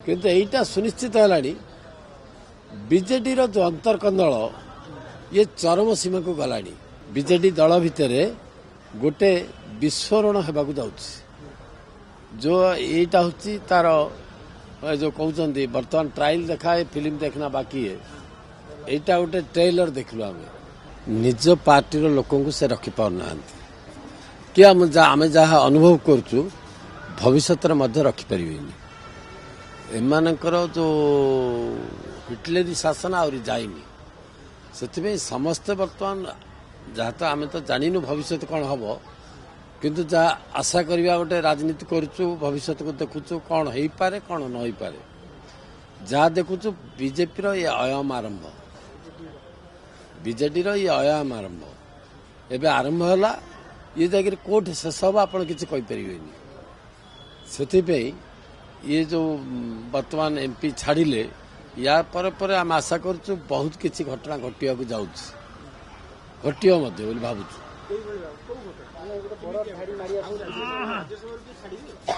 किंतु एटा सुनिश्चित है बीजेडी जो अंतर्कंदल ये चरम सीमा को गला बीजेडी दल भितर गोटे विस्फोरण होगा जाऊँगी जो यहीटा हूँ तार जो कहते बर्तमान ट्रायल देखा है फिल्म देखना बाकी है यहीटा गोटे ट्रेलर देखलु आम निज पार्टी लोक से रखी पारना कि आम जहाँ अनुभव करुचु भविष्य रखिपर एमानकर जो हिटलरी शासन आहरी जाइनी से समस्ते बर्तमान जहाँ तो आम तो जानू भविष्य कौन हम किंतु जहाँ आशा करवा गोटे राजनीति करुचु भविष्य को देखुचु कौन हो पारे कौन न हो पारे जहाँ देखुचु बीजेपी ये अयम आरंभ बीजेडी ये अयम आरंभ एवं आरंभ है ये जाकर कोर्ट शेष हम आप किसी से ये जो वर्तमान एमपी छाड़िले या पर आम आशा करुचु बहुत किसी घटना घटिया घटियो भावुँ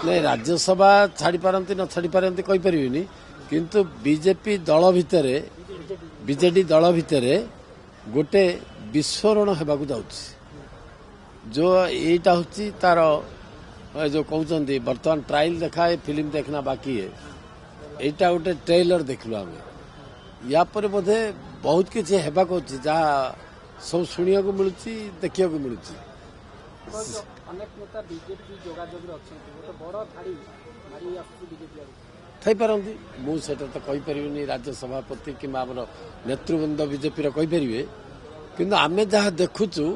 नहीं राज्यसभा छाड़ी पारती न छाड़ी पारती कहीपरि किंतु बीजेपी दल भितर बीजेडी दल भितर गोटे विस्फोरण होगा जाऊँगी जो यहीटा हूँ तार जो कहते बर्तमान ट्रायल देखा है फिल्म देखना बाकी है यहीटा गोटे ट्रेलर देखलु आम या पर बोधे बहुत किसी होगा जहाँ सब शुणा मिलूँ देखा मिलूँ थी मुझे तो कहीपरि राज्य सभापति कि नेतृवृंद बीजेपी कहीपरि कि आम जहाँ देखुचु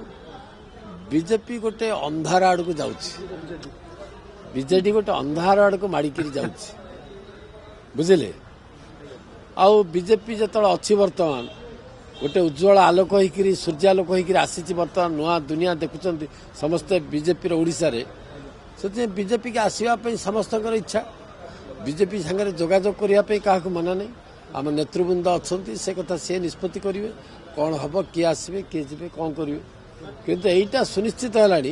बीजेपी गोटे अंधार आड़ को जाऊँगी बीजेडी गोटे अंधार आड़ को माड़िकी जाऊँगी बुझे आउ बीजेपी जो अच्छी बर्तमान गोटे उज्ज्वल आलोक होकर सूर्यालोक होकर आसी बर्तमान नुआ दुनिया देखुं समस्ते बीजेपी ओडिशा रे से बीजेपी के आसवाई समस्त इच्छा बीजेपी सागर जोगाजोग करने क्या मना नहीं आम नेतृवृंद अच्छा से कथा सी निष्पत्ति करेंगे कौन हम किए आसवे किए जी कौन करेंगे किंतु यहीटा सुनिश्चित है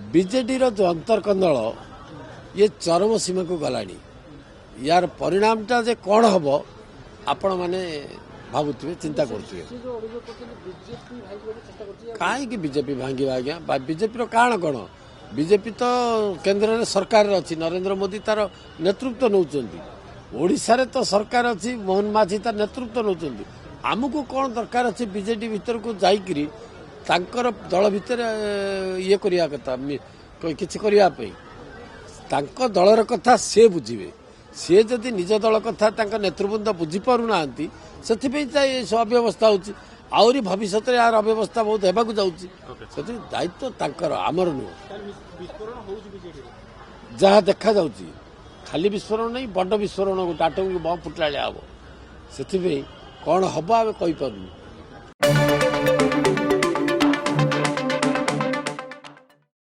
बीजेडी जो अंतर्कंदल ये चरम सीमा को गला यार परिणामटा जे कौन हम आपण मैंने भावुवे चिंता करुवे कहीं बीजेपी भांगे आज्ञा बीजेपी कारण कौन बीजेपी तो केन्द्र सरकार अच्छी नरेंद्र मोदी तार नेतृत्व नौकरी ओडिशा तो सरकार अच्छी मोहन माझी तार नेतृत्व नौकरी आमको कौन दरकार अच्छे बीजेडी भीतर को जाकर तांकर दल भितर ये करिया कथा किछि करिया पे तांको दलर कथा से बुझिबे सी जदि निज दल कथा तांका नेतृवृंद बुझी पारुना से सब अव्यवस्था होची आउरी भविष्य यार अव्यवस्था बहुत होगा जाऊँगी से दायित्व तांकर आमर नुह जहाँ देखा जाऊँगी खाली विस्फोरण नहीं बड़ विस्फोरण गोटे आटमिक बम फुटला हम से कौन हम आम कहीपरूँ